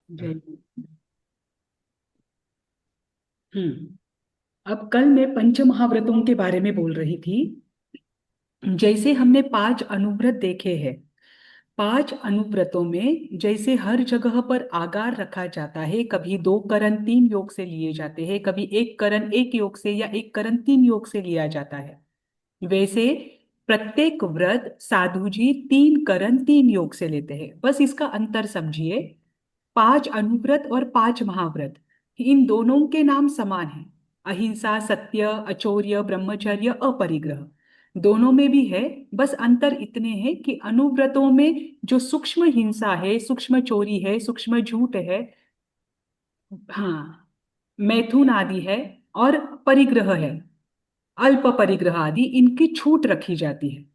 जय। अब कल मैं पंच महाव्रतों के बारे में बोल रही थी। जैसे हमने पांच अनुव्रत देखे हैं, पांच अनुव्रतों में जैसे हर जगह पर आगार रखा जाता है, कभी दो करण तीन योग से लिए जाते हैं, कभी एक करण एक योग से या एक करण तीन योग से लिया जाता है, वैसे प्रत्येक व्रत साधु जी तीन करण तीन योग से लेते हैं। बस इसका अंतर समझिए। पांच अनुव्रत और पांच महाव्रत, इन दोनों के नाम समान है। अहिंसा, सत्य, अचौर्य, ब्रह्मचर्य, अपरिग्रह, दोनों में भी है। बस अंतर इतने हैं कि अनुव्रतों में जो सूक्ष्म हिंसा है, सूक्ष्म चोरी है, सूक्ष्म झूठ है, हाँ, मैथुन आदि है, और परिग्रह है, अल्प परिग्रह आदि, इनकी छूट रखी जाती है।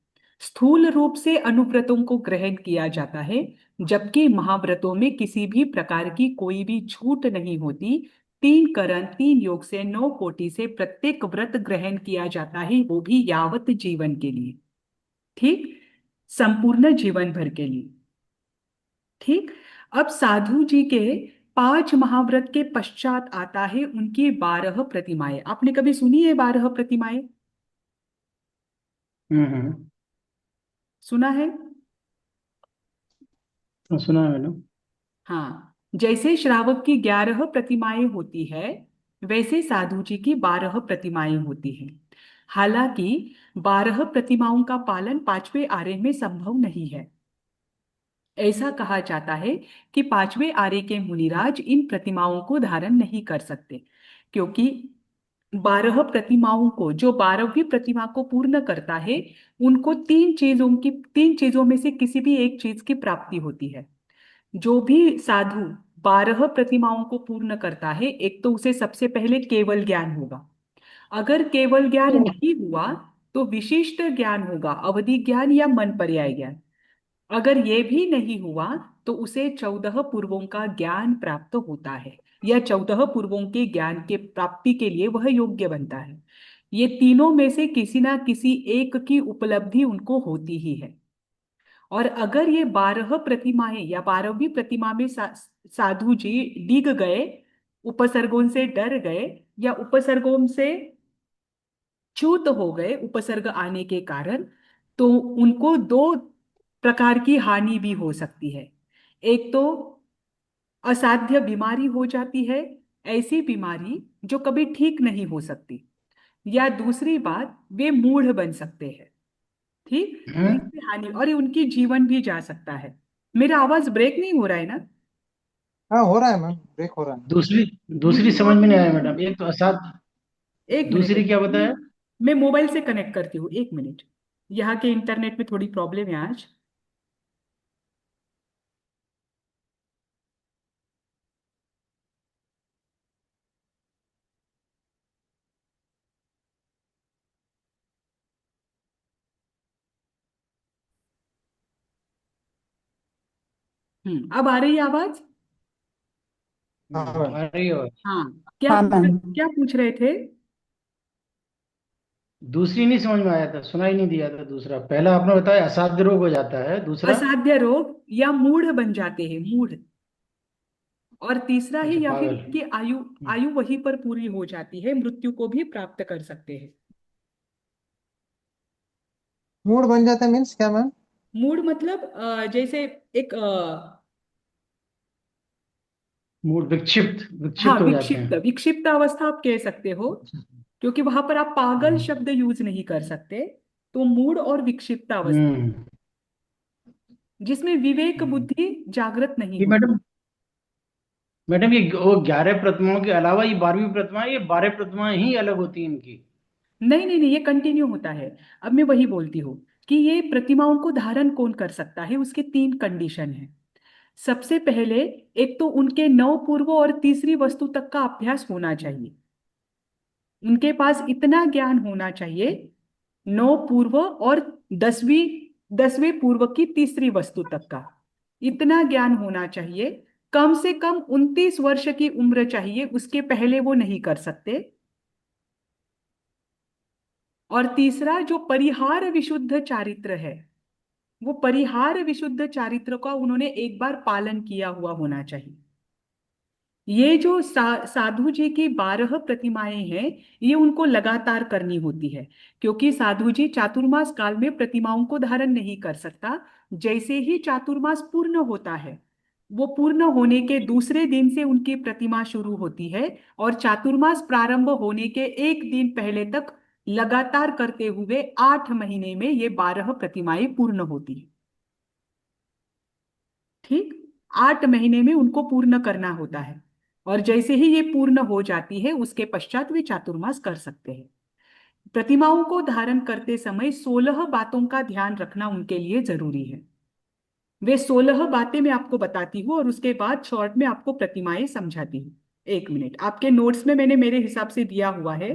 स्थूल रूप से अनुव्रतों को ग्रहण किया जाता है, जबकि महाव्रतों में किसी भी प्रकार की कोई भी छूट नहीं होती। तीन करण तीन योग से नौ कोटि से प्रत्येक व्रत ग्रहण किया जाता है, वो भी यावत जीवन के लिए। ठीक, संपूर्ण जीवन भर के लिए। ठीक। अब साधु जी के पांच महाव्रत के पश्चात आता है उनकी 12 प्रतिमाएं। आपने कभी सुनी है 12 प्रतिमाएं? हम्म। सुना है? सुना है मैडम। हाँ, जैसे श्रावक की 11 प्रतिमाएं होती है, वैसे साधु जी की 12 प्रतिमाएं होती हैं। हालांकि 12 प्रतिमाओं का पालन पांचवें आर्य में संभव नहीं है। ऐसा कहा जाता है कि पांचवें आर्य के मुनिराज इन प्रतिमाओं को धारण नहीं कर सकते, क्योंकि 12 प्रतिमाओं को, जो 12वीं प्रतिमा को पूर्ण करता है, उनको तीन चीजों में से किसी भी एक चीज की प्राप्ति होती है। जो भी साधु 12 प्रतिमाओं को पूर्ण करता है, एक तो उसे सबसे पहले केवल ज्ञान होगा। अगर केवल ज्ञान नहीं हुआ तो विशिष्ट ज्ञान होगा, अवधि ज्ञान या मन पर्याय ज्ञान। अगर ये भी नहीं हुआ तो उसे 14 पूर्वों का ज्ञान प्राप्त होता है, या 14 पूर्वों के ज्ञान के प्राप्ति के लिए वह योग्य बनता है। ये तीनों में से किसी ना किसी एक की उपलब्धि उनको होती ही है। और अगर ये 12 प्रतिमाएं या 12वीं प्रतिमा में साधु जी डिग गए, उपसर्गों से डर गए, या उपसर्गों से च्युत हो गए उपसर्ग आने के कारण, तो उनको दो प्रकार की हानि भी हो सकती है। एक तो असाध्य बीमारी हो जाती है, ऐसी बीमारी जो कभी ठीक नहीं हो सकती। या दूसरी बात, वे मूढ़ बन सकते हैं। ठीक, हम्म। ऐसी हानि, और ये उनकी जीवन भी जा सकता है। मेरा आवाज ब्रेक नहीं हो रहा है ना? हाँ हो रहा है मैम, ब्रेक हो रहा है। दूसरी मुझे दूसरी समझ बहुत में नहीं आया मिनट, मैडम, एक तो असाध। एक मिनट, दूसरी क्या बताया? मैं मोबाइल से कनेक्ट करती हूँ, एक मिनट। यहाँ के इंटरनेट में थोड़ी प्रॉब्लम है आज। अब आ रही है आवाज? हाँ मैम। आ रही है। हाँ, क्या हाँ मैम। क्या पूछ रहे थे? दूसरी नहीं समझ में आया था, सुना ही नहीं दिया था। दूसरा, पहला आपने बताया असाध्य रोग हो जाता है, दूसरा? असाध्य रोग या मूढ़ बन जाते हैं, मूढ़। और तीसरा है, अच्छा, या फिर पागल। उनकी आयु, आयु वहीं पर पूरी हो जाती है, मृत्यु को भी प्राप्त कर सकते हैं। मूड बन जाता है मीन्स क्या मैम? मूढ़ मतलब जैसे एक मूड विक्षिप्त हाँ, विक्षिप्त हो जाते विक्षिप्त हैं। विक्षिप्त अवस्था आप कह सकते हो, क्योंकि वहां पर आप पागल हम्म। शब्द यूज नहीं कर सकते। तो मूढ़ और विक्षिप्त अवस्था, हम्म। जिसमें विवेक हम्म। बुद्धि जागृत नहीं ये होती। मैडम, मैडम ये वो 11 प्रतिमाओं के अलावा ये 12वीं प्रतिमा, ये 12 प्रतिमाएं ही अलग होती हैं इनकी? नहीं नहीं नहीं, ये कंटिन्यू होता है। अब मैं वही बोलती हूँ कि ये प्रतिमाओं को धारण कौन कर सकता है, उसके तीन कंडीशन है। सबसे पहले, एक तो उनके नौ पूर्व और तीसरी वस्तु तक का अभ्यास होना चाहिए। उनके पास इतना ज्ञान होना चाहिए, नौ पूर्व और दसवीं दसवें पूर्व की तीसरी वस्तु तक का इतना ज्ञान होना चाहिए। कम से कम 29 वर्ष की उम्र चाहिए, उसके पहले वो नहीं कर सकते। और तीसरा, जो परिहार विशुद्ध चारित्र है, वो परिहार विशुद्ध चारित्र का उन्होंने एक बार पालन किया हुआ होना चाहिए। ये जो साधु जी की 12 प्रतिमाएं हैं, ये उनको लगातार करनी होती है, क्योंकि साधु जी चातुर्मास काल में प्रतिमाओं को धारण नहीं कर सकता। जैसे ही चातुर्मास पूर्ण होता है, वो पूर्ण होने के दूसरे दिन से उनकी प्रतिमा शुरू होती है, और चातुर्मास प्रारंभ होने के एक दिन पहले तक लगातार करते हुए 8 महीने में ये 12 प्रतिमाएं पूर्ण होती है। ठीक, 8 महीने में उनको पूर्ण करना होता है, और जैसे ही ये पूर्ण हो जाती है उसके पश्चात वे चातुर्मास कर सकते हैं। प्रतिमाओं को धारण करते समय 16 बातों का ध्यान रखना उनके लिए जरूरी है। वे 16 बातें मैं आपको बताती हूँ, और उसके बाद शॉर्ट में आपको प्रतिमाएं समझाती हूँ। 1 मिनट, आपके नोट्स में मैंने मेरे हिसाब से दिया हुआ है।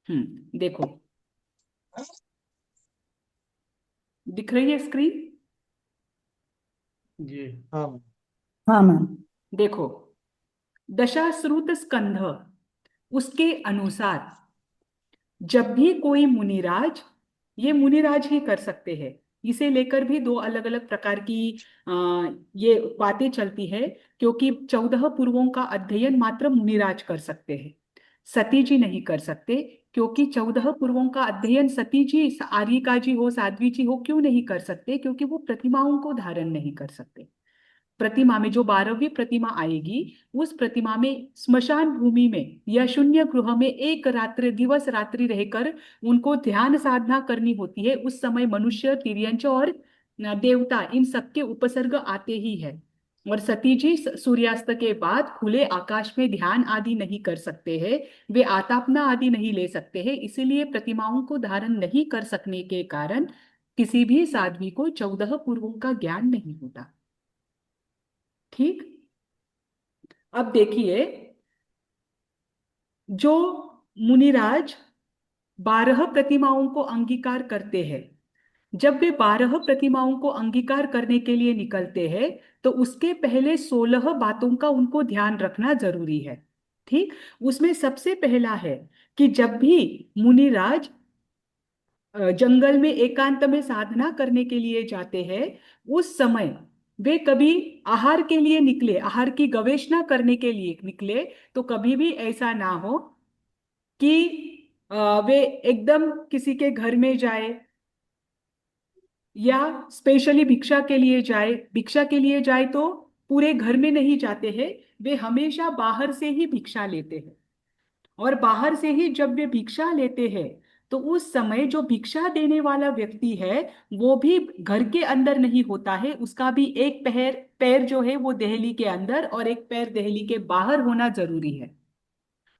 देखो, दिख रही है स्क्रीन? जी। हाँ मैम। हाँ मैम। देखो, दशाश्रुत स्कंध उसके अनुसार जब भी कोई मुनिराज, ये मुनिराज ही कर सकते हैं, इसे लेकर भी दो अलग अलग प्रकार की ये बातें चलती है, क्योंकि 14 पूर्वों का अध्ययन मात्र मुनिराज कर सकते हैं, सती जी नहीं कर सकते। क्योंकि 14 पूर्वों का अध्ययन सती जी, आर्यिका जी हो, साध्वी जी हो, क्यों नहीं कर सकते? क्योंकि वो प्रतिमाओं को धारण नहीं कर सकते। प्रतिमा में जो 12वीं प्रतिमा आएगी, उस प्रतिमा में स्मशान भूमि में या शून्य गृह में एक रात्रि, दिवस रात्रि रहकर उनको ध्यान साधना करनी होती है। उस समय मनुष्य, तिर्यंच और देवता, इन सबके उपसर्ग आते ही है। और सती जी सूर्यास्त के बाद खुले आकाश में ध्यान आदि नहीं कर सकते हैं, वे आतापना आदि नहीं ले सकते हैं, इसीलिए प्रतिमाओं को धारण नहीं कर सकने के कारण किसी भी साध्वी को 14 पूर्वों का ज्ञान नहीं होता। ठीक, अब देखिए, जो मुनिराज 12 प्रतिमाओं को अंगीकार करते हैं, जब वे 12 प्रतिमाओं को अंगीकार करने के लिए निकलते हैं, तो उसके पहले 16 बातों का उनको ध्यान रखना जरूरी है। ठीक, उसमें सबसे पहला है कि जब भी मुनिराज जंगल में एकांत में साधना करने के लिए जाते हैं, उस समय वे कभी आहार के लिए निकले, आहार की गवेषणा करने के लिए निकले, तो कभी भी ऐसा ना हो कि वे एकदम किसी के घर में जाए या स्पेशली भिक्षा के लिए जाए। भिक्षा के लिए जाए तो पूरे घर में नहीं जाते हैं, वे हमेशा बाहर से ही भिक्षा लेते हैं, और बाहर से ही जब वे भिक्षा लेते हैं, तो उस समय जो भिक्षा देने वाला व्यक्ति है, वो भी घर के अंदर नहीं होता है, उसका भी एक पैर पैर जो है वो देहली के अंदर और एक पैर देहली के बाहर होना जरूरी है।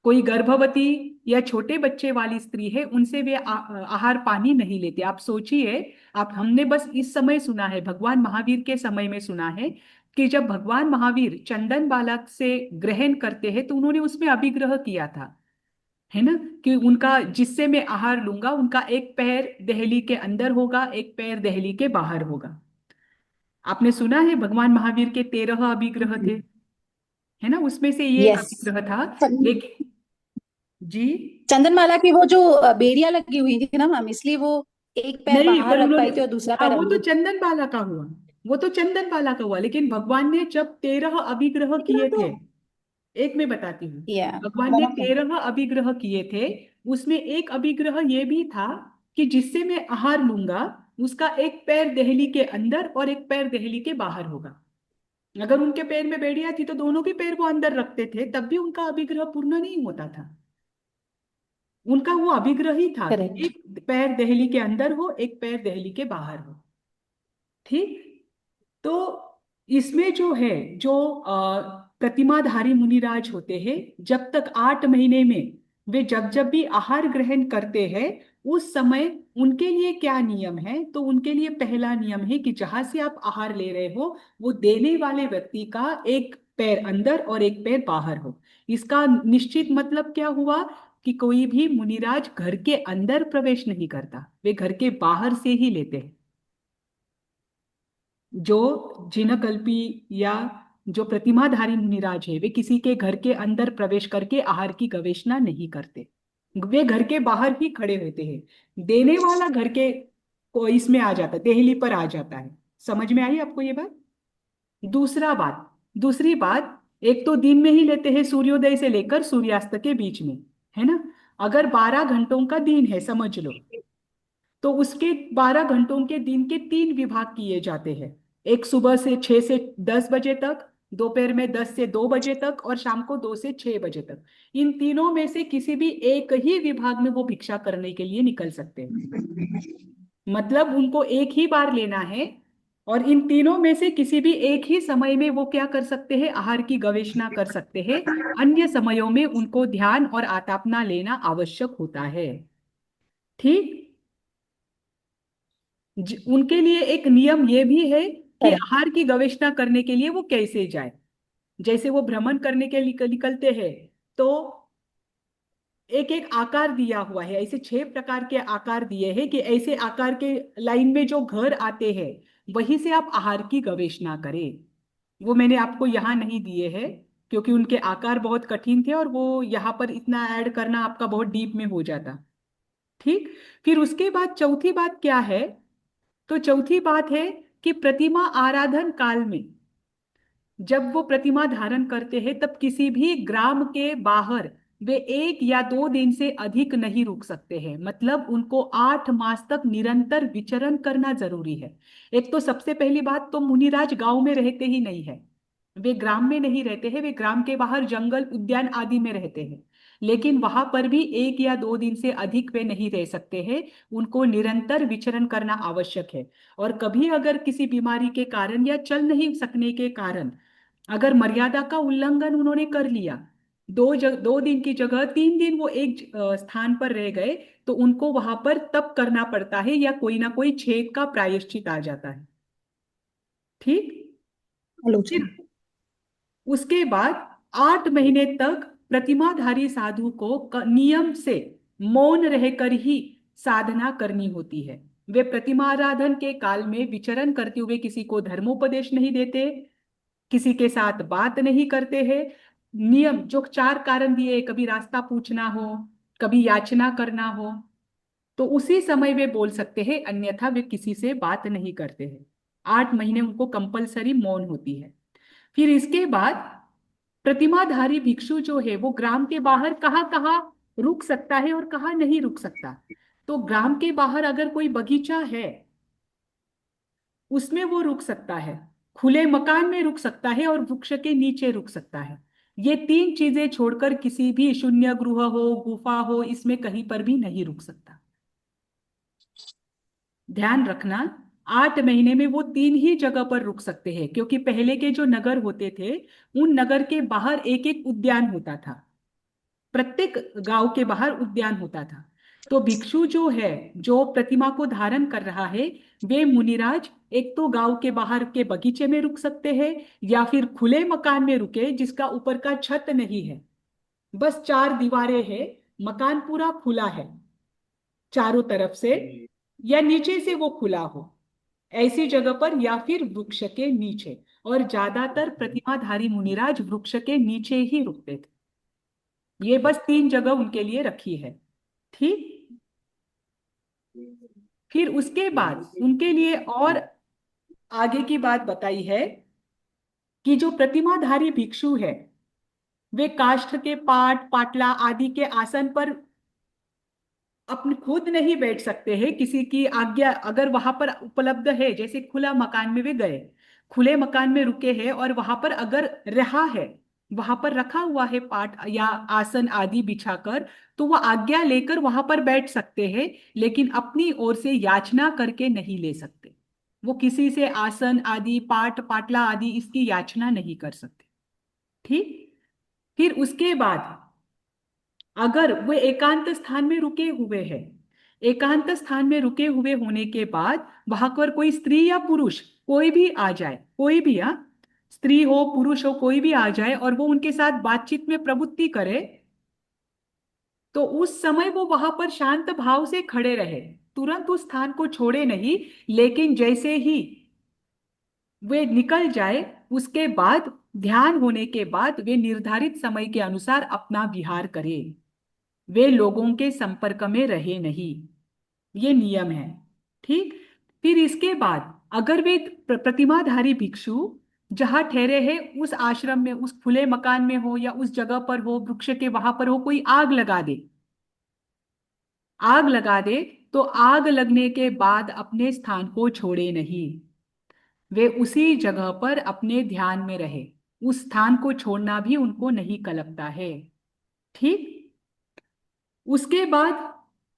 कोई गर्भवती या छोटे बच्चे वाली स्त्री है, उनसे वे आहार पानी नहीं लेते। आप सोचिए, आप, हमने बस इस समय सुना है, भगवान महावीर के समय में सुना है कि जब भगवान महावीर चंदन बालक से ग्रहण करते हैं, तो उन्होंने उसमें अभिग्रह किया था, है ना, कि उनका, जिससे मैं आहार लूंगा, उनका एक पैर देहली के अंदर होगा, एक पैर देहली के बाहर होगा। आपने सुना है भगवान महावीर के 13 अभिग्रह थे, है ना, उसमें से ये एक यस। अभिग्रह था। लेकिन जी, चंदनमाला की वो जो बेड़ियां लगी हुई थी ना मैम, इसलिए वो एक पैर नहीं, बाहर पर रख उन्होंने, पाई थी और दूसरा हाँ, पैर वो तो अंदर। चंदन बाला का हुआ, वो तो चंदन बाला का हुआ, लेकिन भगवान ने जब 13 अभिग्रह किए थे, एक मैं बताती हूँ, या भगवान ने 13 अभिग्रह किए थे, उसमें एक अभिग्रह ये भी था कि जिससे मैं आहार लूंगा, उसका एक पैर देहली के अंदर और एक पैर देहली के बाहर होगा। अगर उनके पैर में बेड़ियां थी तो दोनों भी पैर वो अंदर रखते थे, तब भी उनका अभिग्रह पूर्ण नहीं होता था। उनका वो अभिग्रह ही था कि करेक्ट। एक पैर देहली के अंदर हो, एक पैर देहली के बाहर हो। ठीक, तो इसमें जो है, जो प्रतिमाधारी मुनिराज होते हैं, जब तक 8 महीने में वे जब जब भी आहार ग्रहण करते हैं, उस समय उनके लिए क्या नियम है? तो उनके लिए पहला नियम है कि जहां से आप आहार ले रहे हो, वो देने वाले व्यक्ति का एक पैर अंदर और एक पैर बाहर हो। इसका निश्चित मतलब क्या हुआ कि कोई भी मुनिराज घर के अंदर प्रवेश नहीं करता, वे घर के बाहर से ही लेते हैं। जो जिनकल्पी या जो प्रतिमाधारी मुनिराज है, वे किसी के घर के अंदर प्रवेश करके आहार की गवेषणा नहीं करते, वे घर के बाहर ही खड़े रहते हैं। देने वाला घर के को इसमें आ जाता है, देहली पर आ जाता है। समझ में आई आपको ये बात? दूसरी बात, एक तो दिन में ही लेते हैं सूर्योदय से लेकर सूर्यास्त के बीच में, है ना। अगर 12 घंटों का दिन है समझ लो, तो उसके 12 घंटों के दिन के 3 विभाग किए जाते हैं। एक सुबह से 6 से 10 बजे तक, दोपहर में 10 से 2 बजे तक, और शाम को 2 से 6 बजे तक। इन तीनों में से किसी भी एक ही विभाग में वो भिक्षा करने के लिए निकल सकते हैं। मतलब उनको एक ही बार लेना है, और इन तीनों में से किसी भी एक ही समय में वो क्या कर सकते हैं, आहार की गवेषणा कर सकते हैं। अन्य समयों में उनको ध्यान और आतापना लेना आवश्यक होता है। ठीक। उनके लिए एक नियम ये भी है कि करेक्ट। आहार की गवेषणा करने के लिए वो कैसे जाए। जैसे वो भ्रमण करने के लिए निकलते हैं, तो एक एक आकार दिया हुआ है, ऐसे 6 प्रकार के आकार दिए हैं कि ऐसे आकार के लाइन में जो घर आते हैं वहीं से आप आहार की गवेषणा करें। वो मैंने आपको यहाँ नहीं दिए हैं, क्योंकि उनके आकार बहुत कठिन थे और वो यहाँ पर इतना ऐड करना आपका बहुत डीप में हो जाता। ठीक। फिर उसके बाद चौथी बात क्या है, तो चौथी बात है कि प्रतिमा आराधन काल में जब वो प्रतिमा धारण करते हैं तब किसी भी ग्राम के बाहर वे 1 या 2 दिन से अधिक नहीं रुक सकते हैं। मतलब उनको 8 मास तक निरंतर विचरण करना जरूरी है। एक तो सबसे पहली बात तो मुनिराज गांव में रहते ही नहीं है, वे ग्राम में नहीं रहते हैं, वे ग्राम के बाहर जंगल उद्यान आदि में रहते हैं। लेकिन वहां पर भी 1 या 2 दिन से अधिक वे नहीं रह सकते हैं, उनको निरंतर विचरण करना आवश्यक है। और कभी अगर किसी बीमारी के कारण या चल नहीं सकने के कारण अगर मर्यादा का उल्लंघन उन्होंने कर लिया, 2 दिन की जगह 3 दिन वो एक स्थान पर रह गए, तो उनको वहां पर तप करना पड़ता है या कोई ना कोई छेद का प्रायश्चित आ जाता है। ठीक। फिर आलोचना। उसके बाद 8 महीने तक प्रतिमाधारी साधु को नियम से मौन रहकर ही साधना करनी होती है। वे प्रतिमा आराधन के काल में विचरण करते हुए किसी को धर्मोपदेश नहीं देते, किसी के साथ बात नहीं करते हैं। नियम जो 4 कारण दिए, कभी रास्ता पूछना हो, कभी याचना करना हो, तो उसी समय वे बोल सकते हैं, अन्यथा वे किसी से बात नहीं करते हैं। 8 महीने उनको कंपलसरी मौन होती है। फिर इसके बाद प्रतिमाधारी भिक्षु जो है वो ग्राम के बाहर कहाँ कहाँ रुक सकता है और कहाँ नहीं रुक सकता। तो ग्राम के बाहर अगर कोई बगीचा है उसमें वो रुक सकता है, खुले मकान में रुक सकता है, और वृक्ष के नीचे रुक सकता है। ये 3 चीजें छोड़कर किसी भी शून्य गृह हो, गुफा हो, इसमें कहीं पर भी नहीं रुक सकता। ध्यान रखना, 8 महीने में वो 3 ही जगह पर रुक सकते हैं, क्योंकि पहले के जो नगर होते थे उन नगर के बाहर एक एक उद्यान होता था, प्रत्येक गांव के बाहर उद्यान होता था। तो भिक्षु जो है, जो प्रतिमा को धारण कर रहा है, वे मुनिराज एक तो गांव के बाहर के बगीचे में रुक सकते हैं, या फिर खुले मकान में रुके जिसका ऊपर का छत नहीं है, बस 4 दीवारें हैं, मकान पूरा खुला है चारों तरफ से, या नीचे से वो खुला हो, ऐसी जगह पर, या फिर वृक्ष के नीचे। और ज्यादातर प्रतिमाधारी मुनिराज वृक्ष के नीचे ही रुकते थे। ये बस 3 जगह उनके लिए रखी है। ठीक। फिर उसके बाद उनके लिए और आगे की बात बताई है कि जो प्रतिमाधारी भिक्षु है वे काष्ठ के पाट पाटला आदि के आसन पर अपने खुद नहीं बैठ सकते हैं, किसी की आज्ञा अगर वहां पर उपलब्ध है, जैसे खुला मकान में वे गए, खुले मकान में रुके हैं और वहां पर अगर रहा है, वहां पर रखा हुआ है पाट या आसन आदि बिछाकर, तो वह आज्ञा लेकर वहां पर बैठ सकते हैं, लेकिन अपनी ओर से याचना करके नहीं ले सकते। वो किसी से आसन आदि पाट पाटला आदि इसकी याचना नहीं कर सकते। ठीक। फिर उसके बाद अगर वे एकांत स्थान में रुके हुए हैं, एकांत स्थान में रुके हुए होने के बाद वहां पर कोई स्त्री या पुरुष कोई भी आ जाए, कोई भी, हाँ, स्त्री हो पुरुष हो कोई भी आ जाए और वो उनके साथ बातचीत में प्रवृत्ति करे, तो उस समय वो वहां पर शांत भाव से खड़े रहे, तुरंत उस स्थान को छोड़े नहीं। लेकिन जैसे ही वे निकल जाए उसके बाद ध्यान होने के बाद वे निर्धारित समय के अनुसार अपना विहार करें, वे लोगों के संपर्क में रहे नहीं। ये नियम है। ठीक। फिर इसके बाद अगर वे प्रतिमाधारी भिक्षु जहां ठहरे हैं उस आश्रम में, उस खुले मकान में हो या उस जगह पर हो, वृक्ष के वहां पर हो, कोई आग लगा दे, आग लगा दे, तो आग लगने के बाद अपने स्थान को छोड़े नहीं, वे उसी जगह पर अपने ध्यान में रहे, उस स्थान को छोड़ना भी उनको नहीं कलपता है। ठीक। उसके बाद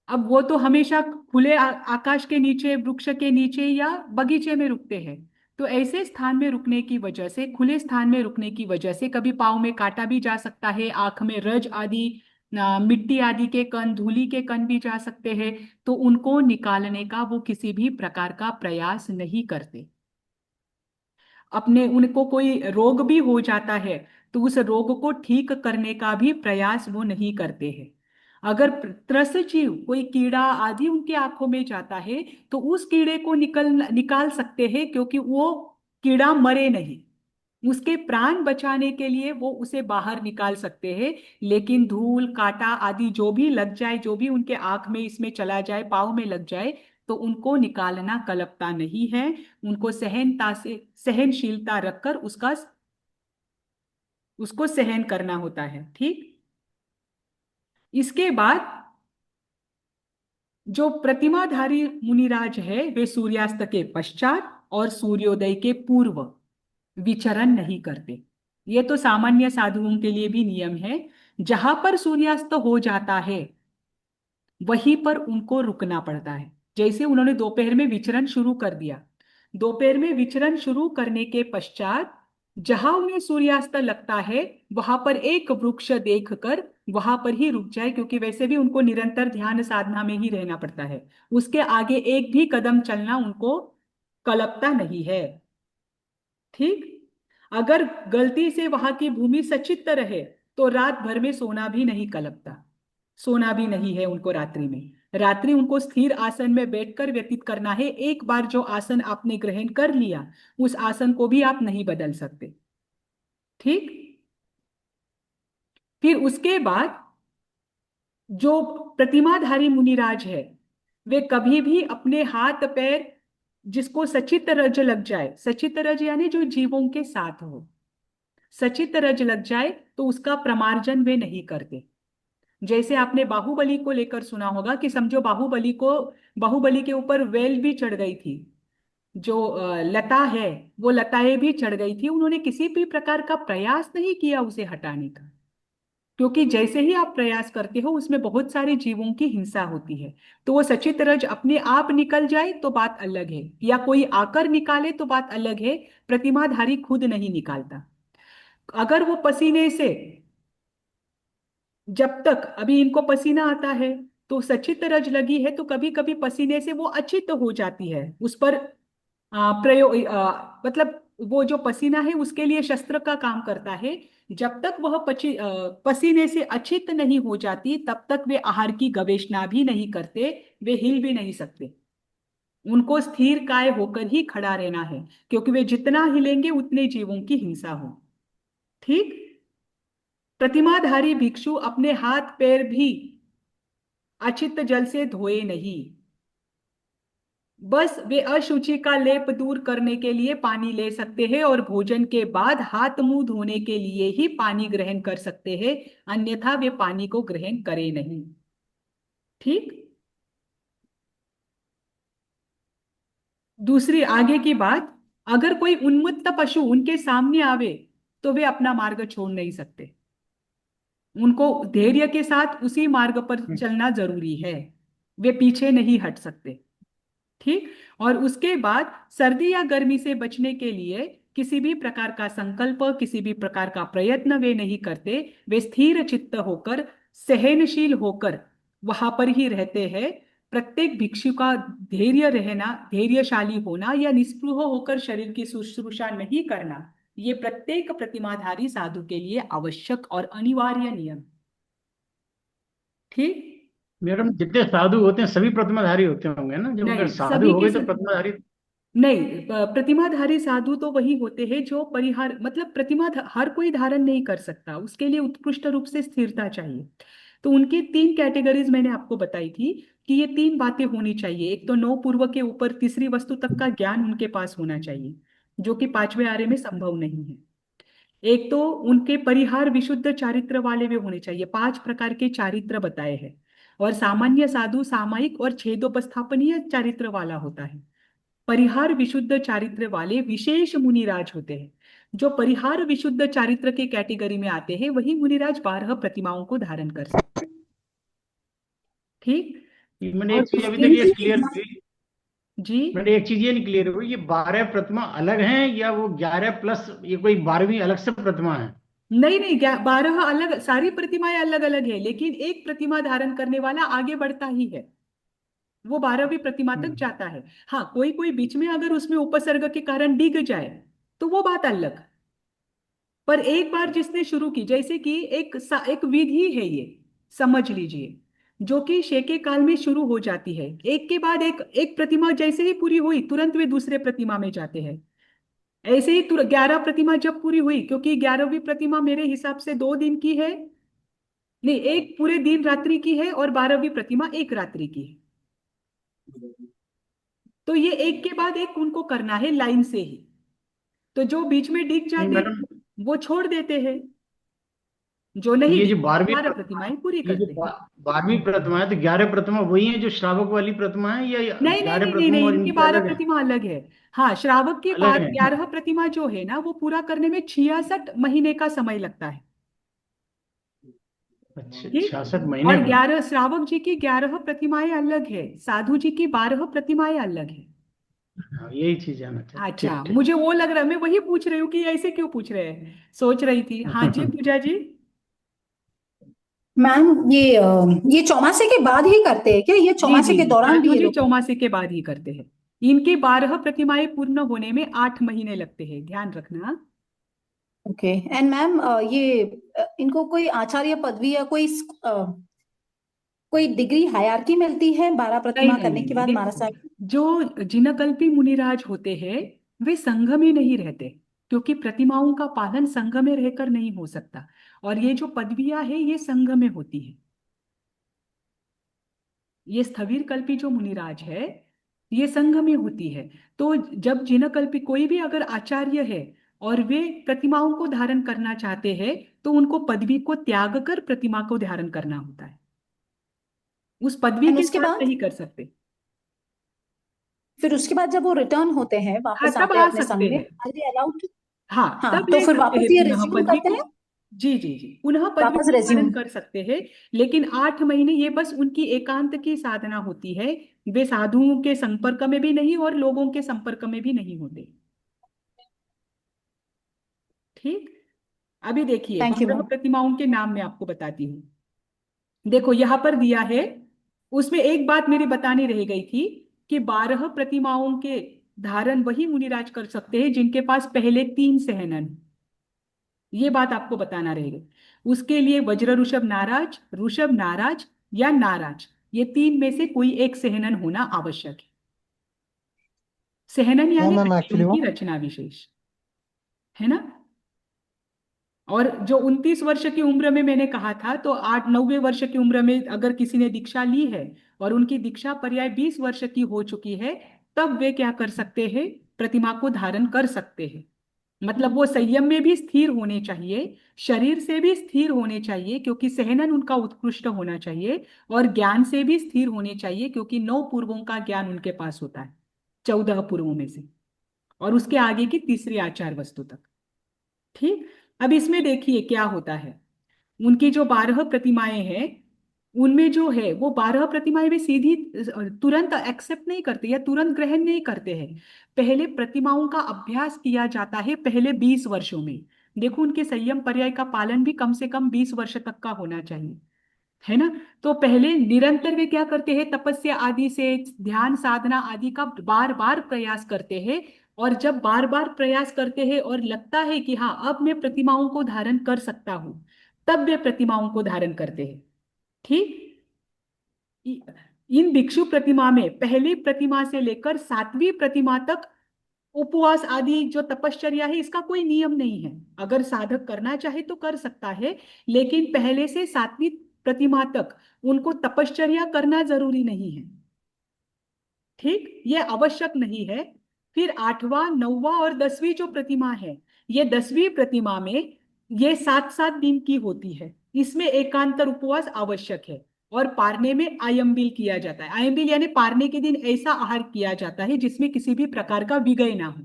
अब वो तो हमेशा खुले आकाश के नीचे, वृक्ष के नीचे या बगीचे में रुकते हैं। तो ऐसे स्थान में रुकने की वजह से, खुले स्थान में रुकने की वजह से कभी पाँव में कांटा भी जा सकता है, आंख में रज आदि, मिट्टी आदि के कण, धूली के कण भी जा सकते हैं। तो उनको निकालने का वो किसी भी प्रकार का प्रयास नहीं करते। अपने उनको कोई रोग भी हो जाता है तो उस रोग को ठीक करने का भी प्रयास वो नहीं करते हैं। अगर त्रस्त जीव कोई कीड़ा आदि उनकी आंखों में जाता है तो उस कीड़े को निकाल सकते हैं, क्योंकि वो कीड़ा मरे नहीं, उसके प्राण बचाने के लिए वो उसे बाहर निकाल सकते हैं। लेकिन धूल कांटा आदि जो भी लग जाए, जो भी उनके आंख में इसमें चला जाए, पाँव में लग जाए, तो उनको निकालना कलपता नहीं है। उनको सहनता से, सहनशीलता रखकर उसको सहन करना होता है। ठीक। इसके बाद जो प्रतिमाधारी मुनिराज है वे सूर्यास्त के पश्चात और सूर्योदय के पूर्व विचरण नहीं करते। ये तो सामान्य साधुओं के लिए भी नियम है। जहां पर सूर्यास्त हो जाता है वहीं पर उनको रुकना पड़ता है। जैसे उन्होंने दोपहर में विचरण शुरू कर दिया, दोपहर में विचरण शुरू करने के पश्चात जहां उन्हें सूर्यास्त लगता है वहां पर एक वृक्ष देखकर वहां पर ही रुक जाए, क्योंकि वैसे भी उनको निरंतर ध्यान साधना में ही रहना पड़ता है। उसके आगे एक भी कदम चलना उनको कलपता नहीं है। ठीक। अगर गलती से वहां की भूमि सचित्त रहे तो रात भर में सोना भी नहीं कलपता, सोना भी नहीं है उनको रात्रि में। रात्रि उनको स्थिर आसन में बैठकर व्यतीत करना है। एक बार जो आसन आपने ग्रहण कर लिया उस आसन को भी आप नहीं बदल सकते। ठीक। फिर उसके बाद जो प्रतिमाधारी मुनिराज है वे कभी भी अपने हाथ पैर, जिसको सचित्त रज लग जाए, सचित्त रज यानी जो जीवों के साथ हो, सचित्त रज लग जाए तो उसका प्रमार्जन वे नहीं करते। जैसे आपने बाहुबली को लेकर सुना होगा कि समझो बाहुबली के ऊपर वेल भी चढ़ गई थी, जो लता है वो लताएं भी चढ़ गई थी, उन्होंने किसी भी प्रकार का प्रयास नहीं किया उसे हटाने का। क्योंकि जैसे ही आप प्रयास करते हो उसमें बहुत सारे जीवों की हिंसा होती है। तो वो सचित रज अपने आप निकल जाए तो बात अलग है, या कोई आकर निकाले तो बात अलग है। प्रतिमाधारी खुद नहीं निकालता। अगर वो पसीने से, जब तक अभी इनको पसीना आता है तो सचित रज लगी है, तो कभी कभी पसीने से वो अचित हो जाती है, उस पर प्रयोग, मतलब वो जो पसीना है उसके लिए शस्त्र का काम करता है। जब तक वह पसीने से अचित नहीं हो जाती तब तक वे आहार की गवेषणा भी नहीं करते, वे हिल भी नहीं सकते। उनको स्थिर काय होकर ही खड़ा रहना है, क्योंकि वे जितना हिलेंगे उतने जीवों की हिंसा हो। ठीक। प्रतिमाधारी भिक्षु अपने हाथ पैर भी अचित जल से धोए नहीं, बस वे अशुचि का लेप दूर करने के लिए पानी ले सकते हैं और भोजन के बाद हाथ मुंह धोने के लिए ही पानी ग्रहण कर सकते हैं, अन्यथा वे पानी को ग्रहण करें नहीं। ठीक। दूसरी आगे की बात, अगर कोई उन्मत्त पशु उनके सामने आवे तो वे अपना मार्ग छोड़ नहीं सकते, उनको धैर्य के साथ उसी मार्ग पर चलना जरूरी है, वे पीछे नहीं हट सकते। ठीक। और उसके बाद सर्दी या गर्मी से बचने के लिए किसी भी प्रकार का संकल्प, किसी भी प्रकार का प्रयत्न वे नहीं करते। वे स्थिर चित्त होकर, सहनशील होकर वहां पर ही रहते हैं। प्रत्येक भिक्षु का धैर्य रहना, धैर्यशाली होना या निस्पृह होकर शरीर की शुश्रूषा नहीं करना, ये प्रत्येक प्रतिमाधारी साधु के लिए आवश्यक और अनिवार्य नियम। ठीक। मैडम जितने साधु होते हैं सभी प्रतिमाधारी होते होंगे ना, जब अगर नहीं, साधु सभी हो के गए तो प्रतिमाधारी। नहीं, प्रतिमाधारी साधु तो वही होते हैं जो परिहार, मतलब हर कोई धारण नहीं कर सकता, उसके लिए उत्कृष्ट रूप से स्थिरता चाहिए। तो उनकी तीन कैटेगरीज मैंने आपको बताई थी कि ये तीन बातें होनी चाहिए। एक तो नौ पूर्व के ऊपर तीसरी वस्तु तक का ज्ञान उनके पास होना चाहिए। जो कि पांचवें आर्य में संभव नहीं है। एक तो उनके परिहार विशुद्ध चारित्र वाले वे होने चाहिए, 5 प्रकार के चारित्र बताए हैं। और सामान्य साधु सामायिक और छेदोपस्थापनीय चारित्र वाला होता है। परिहार विशुद्ध चारित्र वाले विशेष मुनिराज होते हैं। जो परिहार विशुद्ध चारित्र के कैटेगरी में आते हैं वही मुनिराज 12 प्रतिमाओं को धारण कर सकते हैं। ठीक। मैंने और एक चीज अभी उसके तक ये क्लियर हुई, जी मैंने एक चीज ये नहीं क्लियर हुई, ये 12 प्रतिमा अलग हैं या वो 11 प्लस ये कोई 12वीं अलग से प्रतिमा है? नहीं नहीं, 12 अलग, सारी प्रतिमाएं अलग अलग है, लेकिन एक प्रतिमा धारण करने वाला आगे बढ़ता ही है, वो 12वीं प्रतिमा तक हम्म। जाता है। हाँ, कोई कोई बीच में अगर उसमें उपसर्ग के कारण डिग जाए तो वो बात अलग। पर एक बार जिसने शुरू की, जैसे कि एक विधि है ये, समझ लीजिए, जो कि शेके काल में शुरू हो जाती है, एक के बाद एक एक प्रतिमा जैसे ही पूरी हुई तुरंत वे दूसरे प्रतिमा में जाते हैं। ऐसे ही 11 प्रतिमा जब पूरी हुई, क्योंकि 11वीं प्रतिमा मेरे हिसाब से 2 दिन की है, नहीं, एक पूरे दिन रात्रि की है, और 12वीं प्रतिमा एक रात्रि की है। तो ये एक के बाद एक उनको करना है लाइन से ही। तो जो बीच में डिग नहीं जाते मैडम, हैं वो छोड़ देते हैं, जो तो नहीं ये जो डिग 12वीं 12 प्रतिमाएं पूरी ये जो करते हैं। 12वीं प्रतिमा है, तो 11 प्रतिमा वही है जो श्रावक वाली प्रतिमा है, या नहीं नहीं 11 नहीं नहीं प्रतिमा नहीं, और इनकी इनकी 12 अलग है? प्रतिमा अलग है। हाँ, श्रावक के अलग बाद है। 11 प्रतिमा जो है ना, वो पूरा करने में 66 महीने का समय लगता है। अच्छा, ठीक। 66 महीने और का? 11 श्रावक जी की 11 प्रतिमाएं अलग है, साधु जी की 12 प्रतिमाएं अलग है। हाँ, यही चीज जानना चाहते, अच्छा, ठीक ठीक। मुझे वो लग रहा है, मैं वही पूछ रही हूँ कि ऐसे क्यों पूछ रहे हैं, सोच रही थी। हाँ जी, पूजा जी। मैम ये चौमासे के बाद ही करते हैं क्या? ये जी चौमासे जी के जी, दौरान भी साधु ये जी लोग? चौमासे के बाद ही करते हैं। इनके 12 प्रतिमाएं पूर्ण होने में 8 महीने लगते हैं, ध्यान रखना। ओके। एंड मैम इनको कोई आचार्य पदवी या कोई डिग्री हायरार्की मिलती है 12 नहीं प्रतिमा नहीं करने नहीं के नहीं, बाद देखो, महाराज? जो जिनकल्पी मुनिराज होते हैं वे संघ में नहीं रहते, क्योंकि प्रतिमाओं का पालन संघ में रहकर नहीं हो सकता। और ये जो पदवियां है ये संघ में होती है। ये स्थविर कल्पी जो मुनिराज है ये संघ में होती है। तो जब जिनकल्पी कोई भी अगर आचार्य है और वे प्रतिमाओं को धारण करना चाहते हैं, तो उनको पदवी को त्याग कर प्रतिमा को धारण करना होता है, उस पदवी एंड के उसके साथ बाद, नहीं कर सकते। फिर उसके बाद जब वो रिटर्न होते हैं, हाँ, वापस तब आते हैं आ अपने सकते संघ में, हैं। Are they allowed to? हाँ, हाँ, तब तो ले फिर सकते वापस हैं ये पुनः रिज्यूम पदवी करते को। हैं? जी जी जी, पुनः पदवी वापस को धारण रिज्यूम? कर सकते हैं। लेकिन 8 महीने ये बस उनकी एकांत की साधना होती है। वे साधुओं के संपर्क में भी नहीं और लोगों के संपर्क में भी नहीं होते। ठीक। अभी देखिए, थैंक यू 12 मैम। प्रतिमाओं के नाम मैं आपको बताती हूँ। देखो यहाँ पर दिया है, उसमें एक बात मेरी बतानी रह गई थी कि 12 प्रतिमाओं के धारण वही मुनिराज कर सकते हैं जिनके पास पहले 3 सहनन। ये बात आपको बताना रहेगा। उसके लिए वज्र ऋषभ नाराज या नाराज, ये 3 में से कोई एक सहनन होना आवश्यक है। सहनन क्या यानी मैम एक्चुअली हड्डियों वो? की रचना विशेष, है ना। और जो 29 वर्ष की उम्र में मैंने कहा था, तो 8 9वें वर्ष की उम्र में अगर किसी ने दीक्षा ली है और उनकी दीक्षा पर्याय 20 वर्ष की हो चुकी है, तब वे क्या कर सकते हैं, प्रतिमा को धारण कर सकते हैं। मतलब वो संयम में भी स्थिर होने चाहिए, शरीर से भी स्थिर होने चाहिए, क्योंकि सहनन उनका उत्कृष्ट होना चाहिए, और ज्ञान से भी स्थिर होने चाहिए, क्योंकि 9 पूर्वों का ज्ञान उनके पास होता है, 14 पूर्वों में से, और उसके आगे की तीसरी आचार वस्तु तक। ठीक। अब इसमें देखिए क्या होता है। उनकी जो 12 प्रतिमाएं हैं, उनमें जो है वो 12 प्रतिमाएं वे सीधी तुरंत एक्सेप्ट नहीं करते या तुरंत ग्रहण नहीं करते हैं। पहले प्रतिमाओं का अभ्यास किया जाता है, पहले 20 वर्षों में। देखो, उनके संयम पर्याय का पालन भी कम से कम 20 वर्ष तक का होना चाहिए, है ना। तो पहले निरंतर वे क्या करते हैं, तपस्या आदि से, ध्यान साधना आदि का बार बार प्रयास करते हैं। और जब बार बार प्रयास करते हैं और लगता है कि हाँ, अब मैं प्रतिमाओं को धारण कर सकता हूं, तब वे प्रतिमाओं को धारण करते हैं। ठीक। इ- इन भिक्षु प्रतिमा में पहली प्रतिमा से लेकर 7वीं प्रतिमा तक उपवास आदि जो तपश्चर्या है इसका कोई नियम नहीं है। अगर साधक करना चाहे तो कर सकता है, लेकिन पहले से 7वीं प्रतिमा तक उनको तपश्चर्या करना जरूरी नहीं है। ठीक, यह आवश्यक नहीं है। फिर 8वां 9वां और 10वीं जो प्रतिमा है, ये 10वीं प्रतिमा में ये 7-7 दिन की होती है। इसमें एकांतर उपवास आवश्यक है और पारने में आयम्बिल किया जाता है। आयम्बिल यानी पारने के दिन ऐसा आहार किया जाता है जिसमें किसी भी प्रकार का विघय ना हो।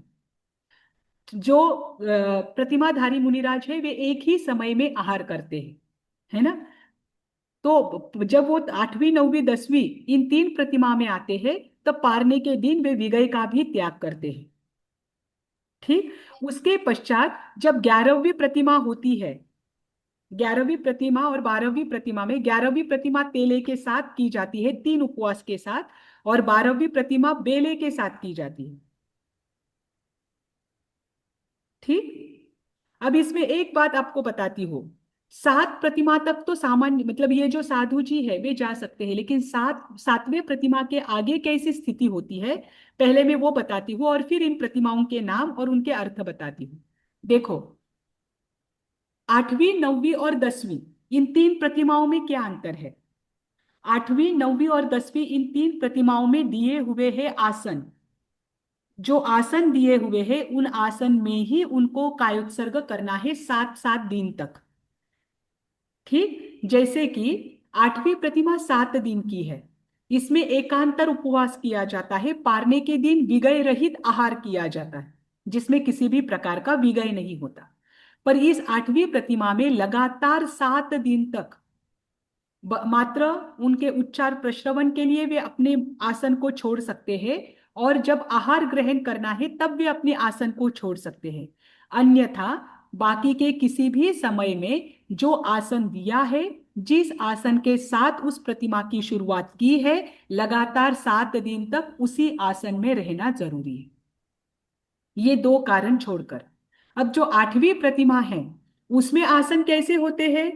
जो प्रतिमाधारी मुनिराज है वे एक ही समय में आहार करते हैं, है ना। तो जब वो 8वीं 9वीं 10वीं इन 3 प्रतिमा में आते हैं, तब पारने के दिन वे विगय का भी त्याग करते हैं। ठीक। उसके पश्चात जब 11वीं प्रतिमा होती है, 11वीं प्रतिमा और 12वीं प्रतिमा में 11वीं प्रतिमा तेले के साथ की जाती है 3 उपवास के साथ, और 12वीं प्रतिमा बेले के साथ की जाती है। ठीक। अब इसमें एक बात आपको बताती हूँ, 7 प्रतिमा तक तो सामान्य मतलब ये जो साधु जी है वे जा सकते हैं, लेकिन 7वें प्रतिमा के आगे कैसी स्थिति होती है पहले मैं वो बताती हूँ, और फिर इन प्रतिमाओं के नाम और उनके अर्थ बताती हूँ। देखो, 8वीं 9वीं और 10वीं इन 3 प्रतिमाओं में क्या अंतर है। 8वीं 9वीं और 10वीं इन 3 प्रतिमाओं में दिए हुए हैं आसन। जो आसन दिए हुए हैं उन आसन में ही उनको कायोत्सर्ग करना है 7-7 दिन तक। ठीक। जैसे कि 8वीं प्रतिमा 7 दिन की है, इसमें एकांतर उपवास किया जाता है, पारने के दिन विगय रहित आहार किया जाता है जिसमें किसी भी प्रकार का विगय नहीं होता। पर इस 8वीं प्रतिमा में लगातार 7 दिन तक मात्र उनके उच्चार प्रश्रवण के लिए वे अपने आसन को छोड़ सकते हैं, और जब आहार ग्रहण करना है तब वे अपने आसन को छोड़ सकते हैं। अन्यथा बाकी के किसी भी समय में जो आसन दिया है, जिस आसन के साथ उस प्रतिमा की शुरुआत की है, लगातार 7 दिन तक उसी आसन में रहना जरूरी है। ये 2 कारण छोड़कर अब जो 8वीं प्रतिमा है उसमें आसन कैसे होते हैं।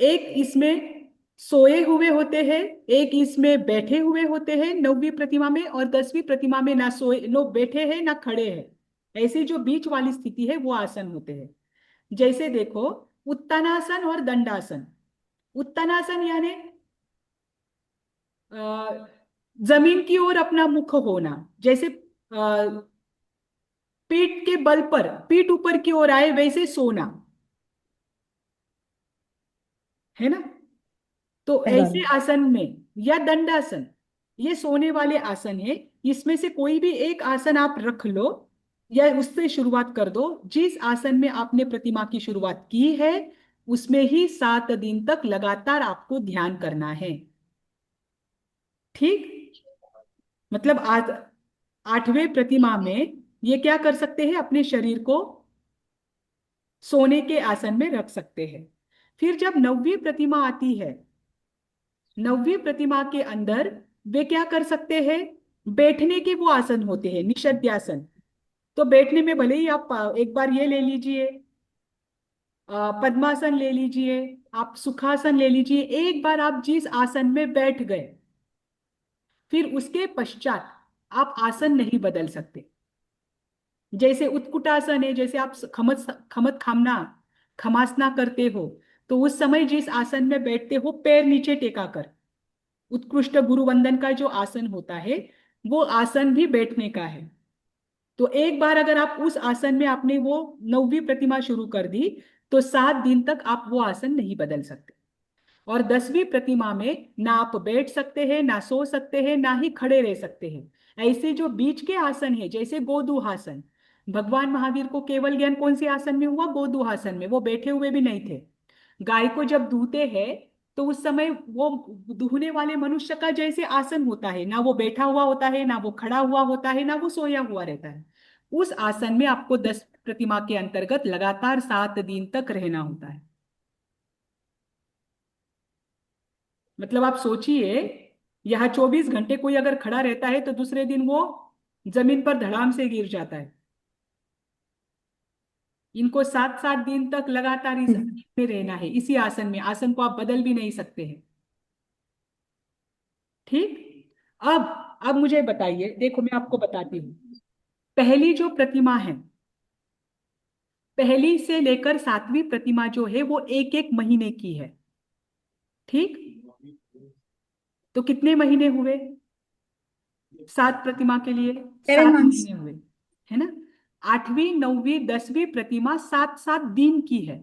एक इसमें सोए हुए होते हैं, एक इसमें बैठे हुए होते हैं 9वीं प्रतिमा में, और 10वीं प्रतिमा में ना सोए नो बैठे हैं ना खड़े हैं। ऐसी जो बीच वाली स्थिति है वो आसन होते हैं। जैसे देखो, उत्तानासन और दंडासन। उत्तानासन यानी अ, जमीन की ओर अपना मुख होना, जैसे पीठ के बल पर पीठ ऊपर की ओर आए वैसे सोना, है ना। तो ऐसे आसन में, या दंडासन, ये सोने वाले आसन है, इसमें से कोई भी एक आसन आप रख लो या उससे शुरुआत कर दो। जिस आसन में आपने प्रतिमा की शुरुआत की है उसमें ही 7 दिन तक लगातार आपको ध्यान करना है। ठीक। मतलब आज 8वें प्रतिमा में ये क्या कर सकते हैं, अपने शरीर को सोने के आसन में रख सकते हैं। फिर जब 9वीं प्रतिमा आती है, 9वीं प्रतिमा के अंदर वे क्या कर सकते हैं, बैठने के वो आसन होते हैं, निषद्यासन। तो बैठने में भले ही आप एक बार ये ले लीजिए, पद्मासन ले लीजिए, आप सुखासन ले लीजिए, एक बार आप जिस आसन में बैठ गए फिर उसके पश्चात आप आसन नहीं बदल सकते। जैसे उत्कुटासन है, जैसे आप खमत खमत खामना खमासना करते हो, तो उस समय जिस आसन में बैठते हो पैर नीचे टेका कर, उत्कृष्ट गुरु वंदन का जो आसन होता है वो आसन भी बैठने का है। तो एक बार अगर आप उस आसन में आपने वो 9वीं प्रतिमा शुरू कर दी तो 7 दिन तक आप वो आसन नहीं बदल सकते। और 10वीं प्रतिमा में ना आप बैठ सकते हैं, ना सो सकते हैं, ना ही खड़े रह सकते हैं। ऐसे जो बीच के आसन है, जैसे गोदुहासन, भगवान महावीर को केवल ज्ञान कौन से आसन में हुआ, गोदुहासन में। वो बैठे हुए भी नहीं थे। गाय को जब दूहते हैं तो उस समय वो दूहने वाले मनुष्य का जैसे आसन होता है, ना वो बैठा हुआ होता है, ना वो खड़ा हुआ होता है, ना वो सोया हुआ रहता है। उस आसन में आपको 10 प्रतिमा के अंतर्गत लगातार 7 दिन तक रहना होता है। मतलब आप सोचिए, यहाँ 24 घंटे कोई अगर खड़ा रहता है तो दूसरे दिन वो जमीन पर धड़ाम से गिर जाता है। इनको 7-7 दिन तक लगातार इस आसन में रहना है, इसी आसन में। आसन को आप बदल भी नहीं सकते हैं। ठीक। अब मुझे बताइए, देखो मैं आपको बताती हूँ। पहली जो प्रतिमा है, पहली से लेकर 7वीं प्रतिमा जो है वो 1-1 महीने की है। ठीक। तो कितने महीने हुए, 7 प्रतिमा के लिए 7 7 months. महीने हुए, है ना। 8वीं 9वीं 10वीं प्रतिमा 7-7 दिन की है,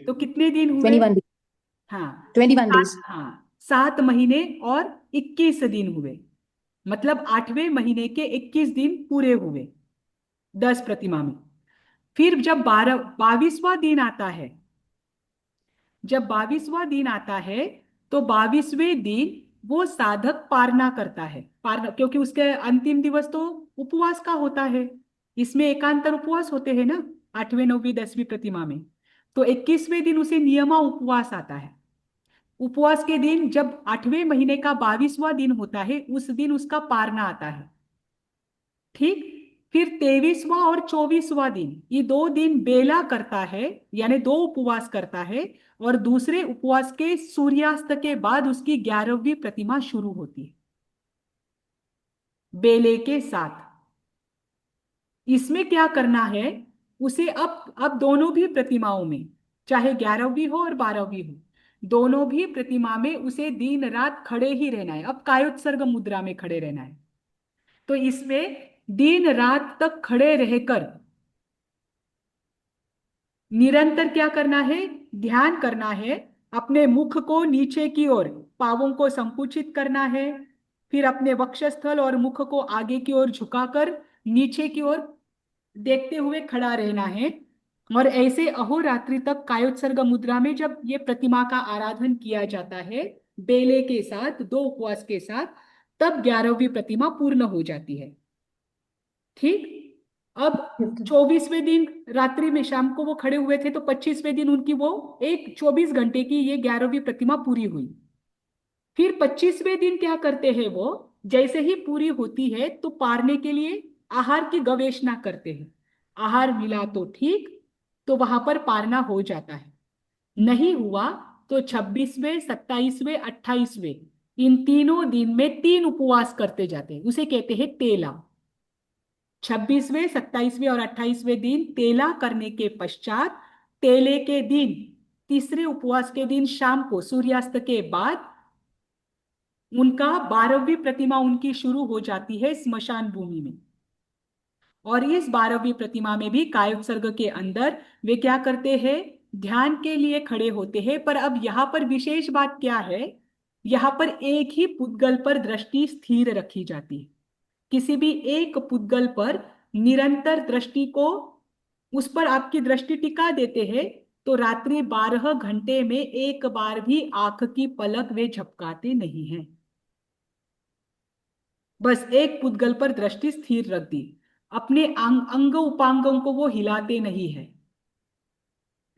तो कितने दिन हुए? 21 days. हाँ 21 days. हाँ 7 महीने और 21 दिन हुए, मतलब 8वें महीने के 21 दिन पूरे हुए 10 प्रतिमा में। फिर जब 22वां दिन आता है, जब 22वां दिन आता है, तो 22वें दिन वो साधक पारना करता है। पारना क्योंकि उसके अंतिम दिवस तो उपवास का होता है, इसमें एकांतर उपवास होते हैं ना 8वें 9वीं 10वीं प्रतिमा में। तो 21वें दिन उसे नियमा उपवास आता है। उपवास के दिन जब 8वें महीने का 22वां दिन होता है, उस दिन उसका पारना आता है। ठीक। फिर 23वां और 24वां दिन, ये 2 दिन बेला करता है, यानी 2 उपवास करता है। और दूसरे उपवास के सूर्यास्त के बाद उसकी 11वीं प्रतिमा शुरू होती है बेले के साथ। इसमें क्या करना है उसे, अब दोनों भी प्रतिमाओं में, चाहे 11वीं हो और 12वीं हो, दोनों भी प्रतिमा में उसे दिन रात खड़े ही रहना है। अब कायोत्सर्ग मुद्रा में खड़े रहना है। तो इसमें दिन रात तक खड़े रहकर निरंतर क्या करना है, ध्यान करना है। अपने मुख को नीचे की ओर, पावों को संकुचित करना है। फिर अपने वक्षस्थल और मुख को आगे की ओर झुकाकर नीचे की ओर देखते हुए खड़ा रहना है। और ऐसे अहोरात्रि तक कायोत्सर्ग मुद्रा में जब ये प्रतिमा का आराधन किया जाता है बेले के साथ, 2 उपवास के साथ, तब 11वीं प्रतिमा पूर्ण हो जाती है। ठीक। अब 24वें दिन रात्रि में शाम को वो खड़े हुए थे, तो 25वें दिन उनकी वो एक 24 घंटे की ये 11वीं प्रतिमा पूरी हुई। फिर 25वें दिन क्या करते हैं वो, जैसे ही पूरी होती है तो पारने के लिए आहार की गवेषणा करते हैं। आहार मिला तो ठीक, तो वहां पर पारना हो जाता है। नहीं हुआ तो 26वें 27वें 28वें, इन तीनों दिन में 3 उपवास करते जाते हैं, उसे कहते हैं तेला। 26वें 27वें और 28वें दिन तेला करने के पश्चात, तेले के दिन, तीसरे उपवास के दिन शाम को सूर्यास्त के बाद, उनका 12वीं प्रतिमा उनकी शुरू हो जाती है स्मशान भूमि में। और इस 12वीं प्रतिमा में भी कायोत्सर्ग के अंदर वे क्या करते हैं, ध्यान के लिए खड़े होते हैं। पर अब यहां पर विशेष बात क्या है, यहां पर एक ही पुद्गल पर दृष्टि स्थिर रखी जाती है। किसी भी एक पुद्गल पर निरंतर दृष्टि को, उस पर आपकी दृष्टि टिका देते हैं, तो रात्रि 12 घंटे में एक बार भी आंख की पलक वे झपकाते नहीं हैं। बस एक पुद्गल पर दृष्टि स्थिर रख दी, अपने अंग उपांगों को वो हिलाते नहीं है।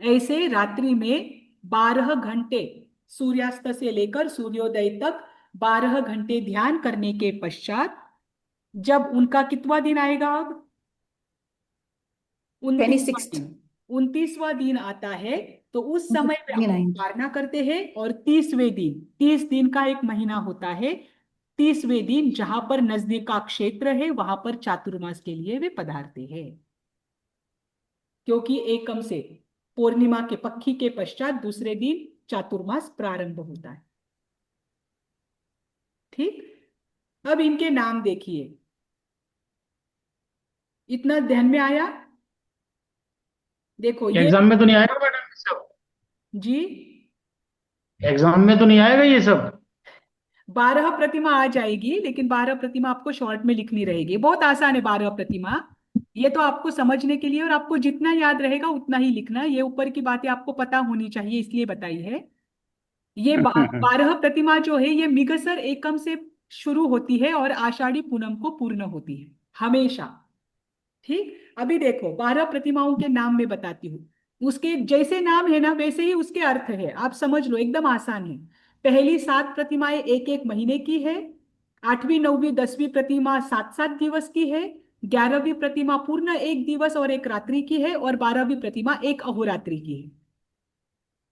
ऐसे रात्रि में 12 घंटे, सूर्यास्त से लेकर सूर्योदय तक 12 घंटे ध्यान करने के पश्चात, जब उनका कितवा दिन आएगा, अब 29वां 26th. दिन, 29वां दिन आता है, तो उस समय वे अपनी 29. पारना करते हैं। और 30वें दिन, 30 दिन का एक महीना होता है, 30वें दिन जहां पर नजदीक का क्षेत्र है वहां पर चातुर्मास के लिए वे पधारते हैं। क्योंकि एकम से पूर्णिमा के पक्खी के पश्चात दूसरे दिन चातुर्मास प्रारंभ होता है। ठीक। अब इनके नाम देखिए, इतना ध्यान में आया? देखो ये, एग्जाम में तो नहीं आएगा मैडम ये सब? जी, एग्जाम में तो नहीं आएगा ये सब? 12 प्रतिमा आ जाएगी, लेकिन 12 प्रतिमा आपको शॉर्ट में लिखनी रहेगी। बहुत आसान है 12 प्रतिमा, ये तो आपको समझने के लिए, और आपको जितना याद रहेगा उतना ही लिखना। ये ऊपर की बातें आपको पता होनी चाहिए इसलिए बताई है। ये 12 प्रतिमा जो है ये मिगसर एकम से शुरू होती है और आषाढ़ी पूनम को पूर्ण होती है हमेशा। ठीक। अभी देखो 12 प्रतिमाओं के नाम मैं बताती हूँ, उसके जैसे नाम है ना वैसे ही उसके अर्थ है, आप समझ लो, एकदम आसान है। पहली 7 प्रतिमाएं एक एक महीने की है। 8वीं 9वीं 10वीं प्रतिमा 7-7 दिवस की है। 11वीं प्रतिमा पूर्ण 1 दिवस और 1 रात्रि की है। और 12वीं प्रतिमा 1 अहोरात्रि की है।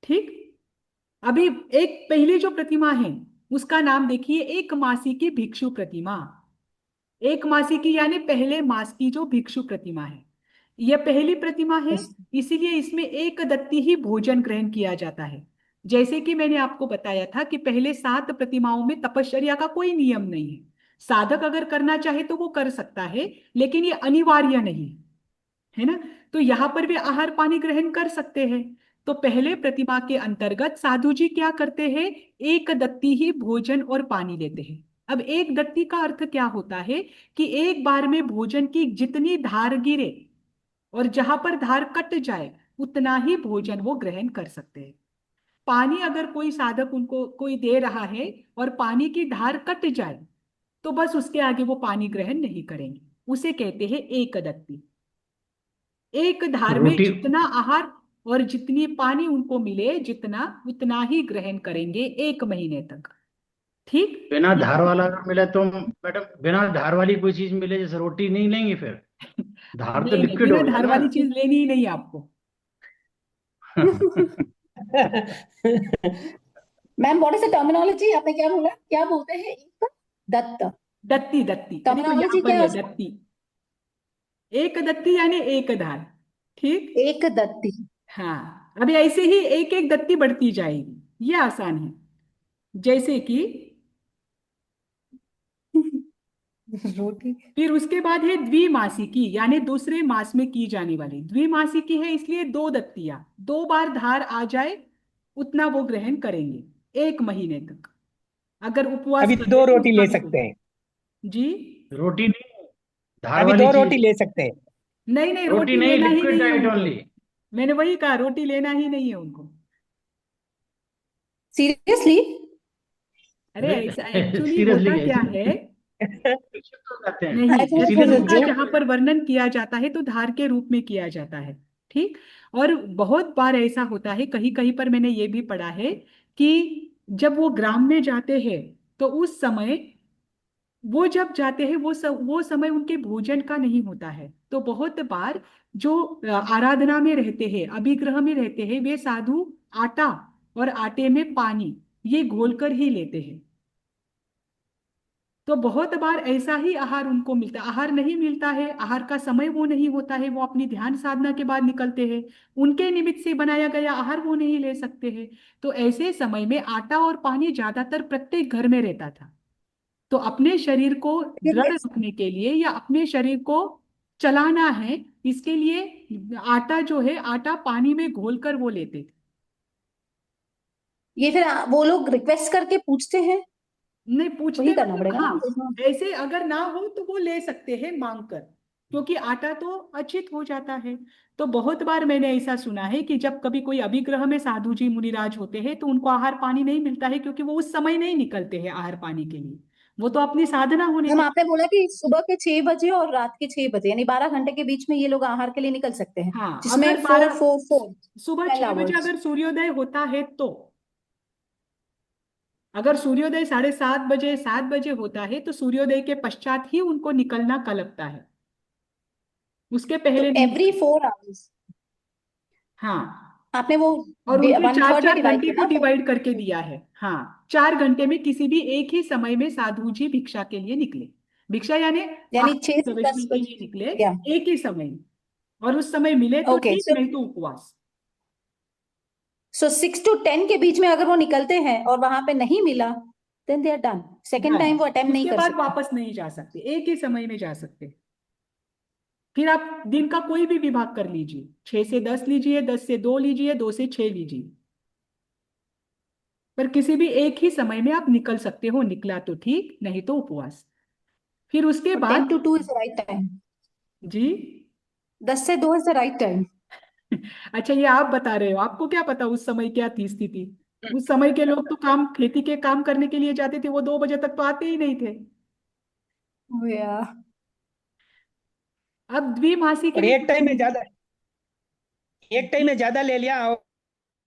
ठीक। अभी एक पहली जो प्रतिमा है उसका नाम देखिए, एक मासी की भिक्षु प्रतिमा। एक मासी की यानी पहले मास की जो भिक्षु प्रतिमा है, यह पहली प्रतिमा है। Yes. इसीलिए इसमें एक दत्ती ही भोजन ग्रहण किया जाता है। जैसे कि मैंने आपको बताया था कि पहले 7 प्रतिमाओं में तपश्चर्या का कोई नियम नहीं है। साधक अगर करना चाहे तो वो कर सकता है, लेकिन ये अनिवार्य नहीं है ना। तो यहाँ पर वे आहार पानी ग्रहण कर सकते हैं। तो पहले प्रतिमा के अंतर्गत साधु जी क्या करते हैं? एक दत्ती ही भोजन और पानी लेते हैं। अब एक दत्ती का अर्थ क्या होता है कि एक बार में भोजन की जितनी धार गिरे और जहां पर धार कट जाए उतना ही भोजन वो ग्रहण कर सकते हैं। पानी अगर कोई साधक उनको कोई दे रहा है और पानी की धार कट जाए तो बस उसके आगे वो पानी ग्रहण नहीं करेंगे, उसे कहते हैं एक दत्ती। एक धार में रोटी जितना आहार और जितनी पानी उनको मिले जितना उतना ही ग्रहण करेंगे 1 महीने तक। ठीक। बिना धार वाला अगर मिले तो मैडम, बिना धार वाली कोई चीज मिले जैसे रोटी नहीं लेंगे फिर? धार तो नहीं नहीं, लिक्विड बिना हो गया धार ना। वाली चीज लेनी ही नहीं आपको। Ma'am what is the terminology? आपने क्या बोला, क्या बोलते हैं? एक दत्त। दत्ती दत्ती देखो यहाँ टर्मिनोलॉजी पर क्या है है उसकी? दत्ती। एक दत्ती यानी एक धार। ठीक। एक दत्ती। हाँ, अभी ऐसे ही एक एक दत्ती बढ़ती जाएगी, ये आसान है। जैसे कि रोटी। फिर उसके बाद है द्विमासिकी, यानी दूसरे मास में की जाने वाली द्विमासिकी है, इसलिए 2 दत्तियां, 2 बार धार आ जाए उतना वो ग्रहण करेंगे 1 महीने तक, अगर उपवास अभी कर ले दो तो रोटी उतना ले ही सकते होगा। हैं। जी। रोटी नहीं, धार अभी वाली दो रोटी चीज। ले सकते हैं। नहीं नहीं, रोटी रोटी नहीं, लेना ही लिक्विड नहीं है डाइट उनको। ओनली। मैंने वही कहा, रोटी लेना ही नहीं है उनको। सीरियसली? अरे ऐसा एक्चुअली सीरियसली होता क्या कैसे? है। शिफ्ट हो जाते हैं। नहीं, I thought it was दत्ती a seriously का शिफ्ट जहां हो पर जाते वर्णन किया जाता है तो धार के रूप में किया जाता है। ठीक। और बहुत बार ऐसा होता है, कहीं कहीं पर मैंने ये भी पढ़ा है कि जब वो ग्राम में जाते हैं तो उस समय वो जब जाते हैं वो समय उनके भोजन का नहीं होता है। तो बहुत बार जो आराधना में रहते हैं, अभिग्रह में रहते हैं, वे साधु आटा और आटे में पानी ये घोलकर ही लेते हैं। तो बहुत बार ऐसा ही आहार उनको मिलता है, आहार नहीं मिलता है, आहार का समय वो नहीं होता है, वो अपनी ध्यान साधना के बाद निकलते हैं, उनके निमित्त से बनाया गया आहार वो नहीं ले सकते हैं। तो ऐसे समय में आटा और पानी ज्यादातर प्रत्येक घर में रहता था। तो अपने शरीर को दृढ़ रखने के लिए या अपने शरीर को चलाना है, इसके लिए आटा जो है, आटा पानी में घोलकर वो लेते थे। ये फिर वो लोग रिक्वेस्ट करके पूछते हैं? नहीं पूछते वही करना मतलब, पड़ेगा ना? हाँ, ऐसे अगर ना हो तो वो ले सकते हैं मांग कर, क्योंकि आटा तो अचित हो जाता है। तो बहुत बार मैंने ऐसा सुना है कि जब कभी कोई अभिग्रह में साधु जी मुनिराज होते हैं तो उनको आहार पानी नहीं मिलता है, क्योंकि वो उस समय नहीं निकलते हैं आहार पानी के लिए, वो तो अपनी साधना होने हम के। आपने बोला कि सुबह के 6 बजे और रात के 6 बजे यानी 12 घंटे के बीच में ये लोग आहार के लिए निकल सकते हैं, हाँ, जिसमें अगर फोर 12 फोर फोर सुबह 12 6 बजे आवर्स। अगर सूर्योदय होता है तो, अगर सूर्योदय 7:30 बजे 7 बजे होता है तो सूर्योदय के पश्चात ही उनको निकलना का लगता है, उसके तो पहले नहीं एवरी निकल। 4 आवर्स हाँ, आपने वो और उनके वन चार थर्ड में चार डिवाइड घंटे किया को ना, फोर। डिवाइड करके दिया है। हाँ, 4 घंटे में किसी भी एक ही समय में साधु जी भिक्षा के लिए निकले, भिक्षा यानी यानी आहार 6 से प्रवेशने 10 के लिए बजे निकले या एक ही समय में। और उस समय मिले तो ओके। ठीक, सो नहीं तो उपवास। 6 to 10 के बीच में अगर वो निकलते हैं और वहां पे नहीं मिला, then they are done. Second done. Time वो अटेम्प्ट नहीं उसके कर बाद सकते। वापस नहीं जा सकते, एक ही समय में जा सकते। फिर आप दिन का कोई भी विभाग कर लीजिए, 6 से 10 लीजिए, 10 से 2 लीजिए, 2 से 6 लीजिए, पर किसी भी एक ही समय में आप निकल सकते हो, निकला तो ठीक, नहीं तो उपवास। फिर उसके तो टेन बाद two two is right time. जी। 10 से 2 इज द राइट टाइम। अच्छा, ये आप बता रहे हो, आपको क्या पता उस समय क्या थी स्थिति। उस समय के लोग तो काम, खेती के काम करने के लिए जाते थे, वो 2 बजे तक तो आते ही नहीं थे। या अब द्विमासिकी और में कुछ नहीं। एक टाइम में ज्यादा ले लिया और